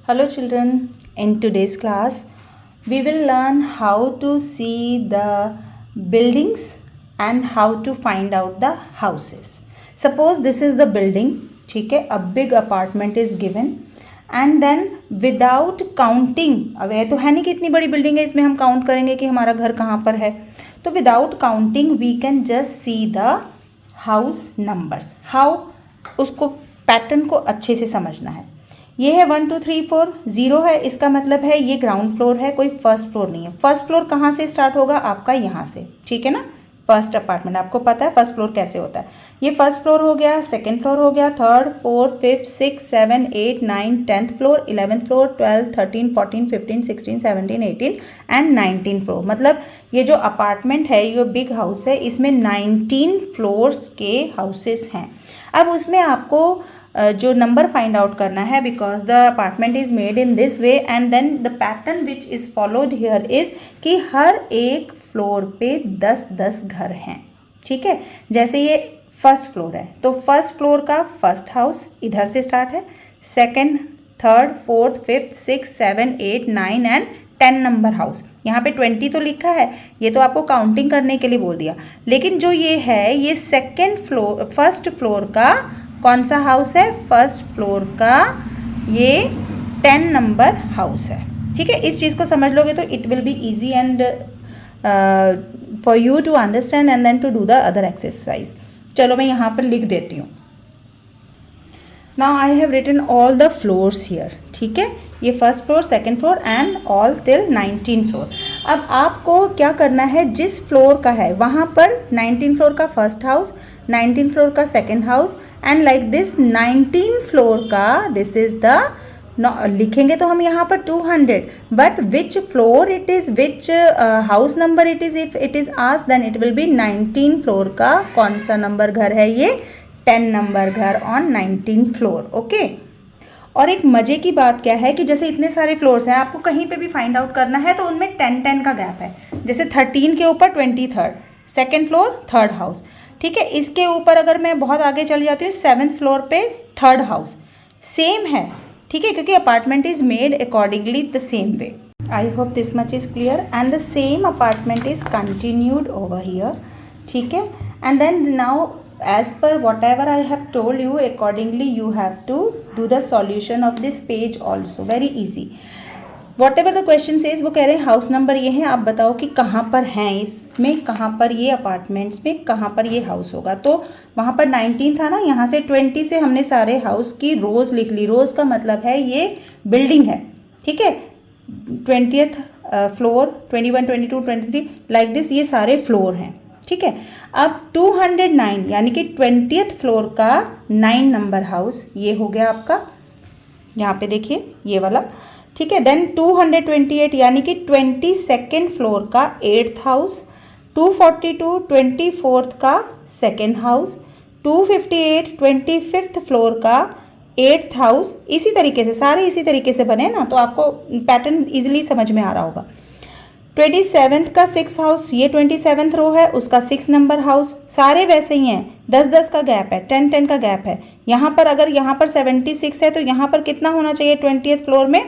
Hello children, in today's class we will learn how to see the buildings and how to find out the houses. Suppose this is the building, ठीक है, a big apartment is given and then without counting, अब यह तो है नहीं कि इतनी बड़ी बिल्डिंग है इसमें हम काउंट करेंगे कि हमारा घर कहाँ पर है, तो without counting we can just see the house numbers. How? उसको पैटर्न को अच्छे से समझना है. ये है 1 2 3 4 0 है, इसका मतलब है ये ग्राउंड फ्लोर है, कोई फर्स्ट फ्लोर नहीं है. फर्स्ट फ्लोर कहाँ से स्टार्ट होगा? आपका यहाँ से, ठीक है ना. फर्स्ट अपार्टमेंट आपको पता है फर्स्ट फ्लोर कैसे होता है. ये फर्स्ट फ्लोर हो गया, सेकंड फ्लोर हो गया, third fourth fifth 6 7 8 9 10th floor, 11th floor, 12 13 14 15 16 17 18 and 19 floor. मतलब ये जो अपार्टमेंट है, ये बिग हाउस है, इसमें 19 फ्लोर्स के हाउसेस हैं. अब उसमें आपको जो नंबर फाइंड आउट करना है, because the apartment is made in this way and then the pattern which is followed here is कि हर एक फ्लोर पे 10-10 घर हैं. ठीक है, जैसे ये फर्स्ट फ्लोर है तो फर्स्ट फ्लोर का फर्स्ट हाउस इधर से स्टार्ट है, second third fourth fifth 6 7 8 9 and 10 number house. यहाँ पे 20 तो लिखा है, ये तो आपको काउंटिंग करने के लिए बोल दिया, लेकिन जो ये है ये सेकंड फ्लोर फर्स्ट फ्लोर का कौन सा हाउस है? फर्स्ट फ्लोर का ये 10 नंबर हाउस है. ठीक है, इस चीज़ को समझ लोगे तो it will be easy and for you to understand and then to do the other exercise. चलो मैं यहाँ पर लिख देती हूँ. Now I have written all the floors here. ठीक है, ये first floor second floor and all till 19 floor. अब आपको क्या करना है, जिस फ्लोर का है वहाँ पर 19 फ्लोर का फर्स्ट हाउस, 19 फ्लोर का second house and like this 19 floor का दिस इज द लिखेंगे तो हम यहाँ पर 200, but which floor it is, which house number it is, if it is asked then it will be 19 floor का कौन सा नंबर घर है? ये 10 नंबर घर ऑन 19 फ्लोर. ओके. और एक मज़े की बात क्या है कि जैसे इतने सारे फ्लोर्स हैं, आपको कहीं पे भी फाइंड आउट करना है तो उनमें 10-10 का गैप है. जैसे 13 के ऊपर 23rd, second floor third house. ठीक है, इसके ऊपर अगर मैं बहुत आगे चली जाती हूँ 7th फ्लोर पे थर्ड हाउस, सेम है. ठीक है, क्योंकि apartment is made accordingly the same way. I hope this much is clear and the same apartment is continued over here. ठीक है, and then now as per whatever I have told you, accordingly you have to do the solution of this page also. Very easy. Whatever the question says, वो कह रहे हैं house number ये है, आप बताओ कि कहाँ पर हैं, इसमें कहाँ पर ये अपार्टमेंट्स में कहाँ पर ये हाउस होगा. तो वहाँ पर 19 था ना, यहाँ से 20 से हमने सारे हाउस की रोज़ लिख ली. रोज़ का मतलब है ये बिल्डिंग है. ठीक है, 20th फ्लोर 21 22 23 लाइक दिस, ये सारे फ्लोर हैं. ठीक है, अब 209 यानी कि 20th फ्लोर का 9 नंबर हाउस ये हो गया आपका, यहाँ पे देखिए ये वाला. ठीक है, देन 228 यानी कि 22nd फ्लोर का 8th हाउस, 242 24th का सेकेंड हाउस, 258 25th फ्लोर का 8th हाउस. इसी तरीके से सारे इसी तरीके से बने ना, तो आपको पैटर्न इजीली समझ में आ रहा होगा. 27th का 6th हाउस, ये 27th रो है, उसका 6 नंबर हाउस. सारे वैसे ही हैं, 10-10 का गैप है, 10-10 का गैप है. यहाँ पर अगर यहाँ पर 76 है तो यहाँ पर कितना होना चाहिए 20th फ्लोर में?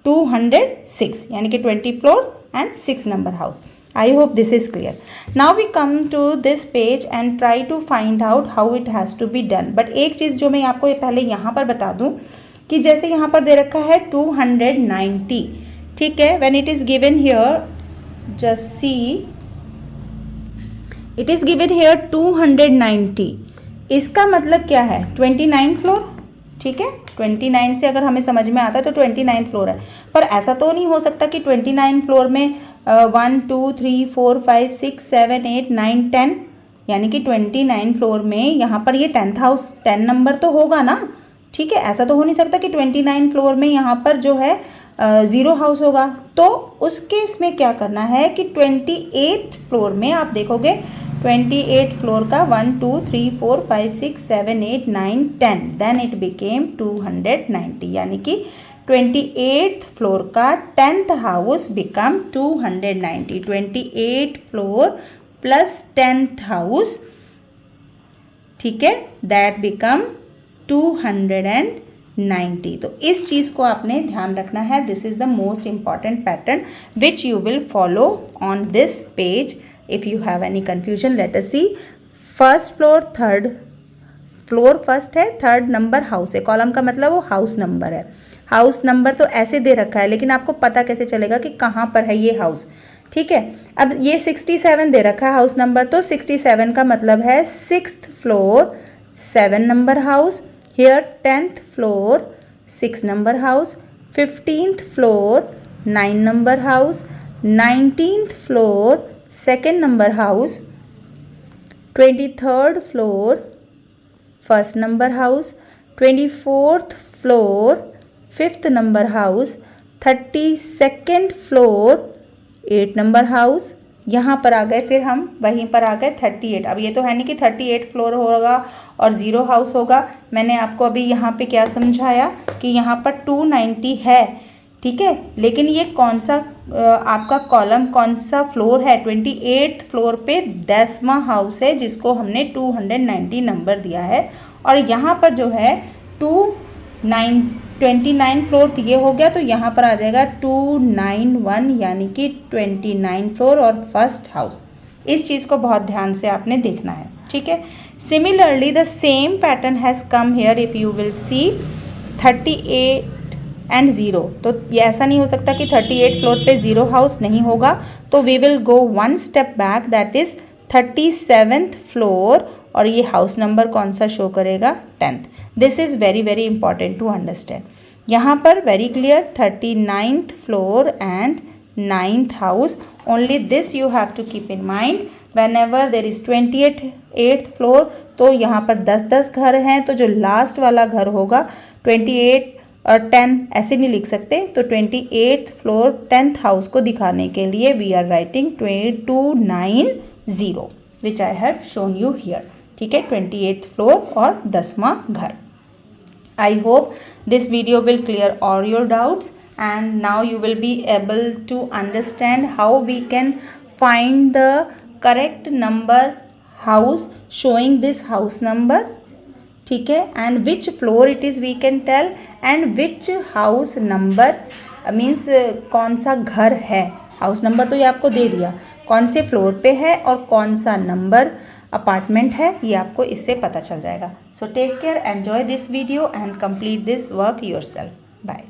206 यानी कि 20 floor and 6 number house. I hope this is clear. Now we come to this page and try to find out how it has to be done. But एक चीज़ जो मैं आपको पहले यहाँ पर बता दूँ कि जैसे यहाँ पर दे रखा है 290. ठीक है, when it is given here, just see it is given here 290. इसका मतलब क्या है? 29 फ्लोर. ठीक है, 29 से अगर हमें समझ में आता है तो 29 फ्लोर है, पर ऐसा तो नहीं हो सकता कि 29 फ्लोर में 1 2 3 4 5 6 7 8 9 10 यानी कि 29 फ्लोर में यहाँ पर ये 10th हाउस 10 नंबर तो होगा ना. ठीक है, ऐसा तो हो नहीं सकता कि 29 फ्लोर में यहाँ पर जो है 0 हाउस होगा. तो उस केस में क्या करना है कि 28th फ्लोर में आप देखोगे 28 फ्लोर का 1 2 3 4 5 6 7 8 9 10 देन इट बिकेम 290 यानी कि 28th फ्लोर का 10th house become 290. 28 floor plus 10th house, ठीक है, दैट बिकम 290. 90। तो इस चीज़ को आपने ध्यान रखना है. This is the most important pattern which you will follow on this page. If you have any confusion let us see. First floor, third floor first है, थर्ड नंबर हाउस है. Column का मतलब वो हाउस नंबर है. House number तो ऐसे दे रखा है, लेकिन आपको पता कैसे चलेगा कि कहाँ पर है ये हाउस. ठीक है. अब ये 67 दे रखा है हाउस नंबर, तो 67 का मतलब है 6th floor 7 number house. Here 10th floor 6 number house, 15th floor 9 number house, 19th floor 2nd number house, 23rd floor 1st number house, 24th floor 5th number house, 32nd floor 8 number house. यहाँ पर आ गए, फिर हम वहीं पर आ गए 38. अब ये तो है नहीं कि 38 फ्लोर होगा और 0 हाउस होगा. मैंने आपको अभी यहाँ पे क्या समझाया कि यहाँ पर 290 है. ठीक है, लेकिन ये कौन सा आपका कॉलम कौन सा फ्लोर है? 28th फ्लोर पे 10वां हाउस है जिसको हमने 290 नंबर दिया है. और यहाँ पर जो है 29 फ्लोर ये हो गया, तो यहाँ पर आ जाएगा 291 यानी कि 29 फ्लोर और फर्स्ट हाउस. इस चीज़ को बहुत ध्यान से आपने देखना है. ठीक है. Similarly the same pattern has come here. If you will see 38 and 0, तो ये ऐसा नहीं हो सकता कि 38 फ्लोर पे 0 हाउस नहीं होगा. तो we will go 1 step back, that is 37th floor, और ये हाउस नंबर कौन सा शो करेगा? 10th. This is very very important to understand. यहाँ पर very clear 39th floor and 9th house. Only this you have to keep in mind. whenever there is 28th floor, तो यहाँ पर 10-10 घर हैं, तो जो लास्ट वाला घर होगा 28 और 10 ऐसे नहीं लिख सकते. तो 28th फ्लोर 10th हाउस को दिखाने के लिए we are writing 290 which I have shown you here. ठीक है, 28th फ्लोर और 10वां घर. I hope this video will clear all your doubts, and now you will be able to understand how we can find the correct number house showing this house number. ठीक है, and which floor it is we can tell, and which house number means कौन सा घर है. House number तो ये आपको दे दिया, कौन से फ्लोर पे है और कौन सा नंबर अपार्टमेंट है, ये आपको इससे पता चल जाएगा. So take care, enjoy this video and complete this work yourself. Bye.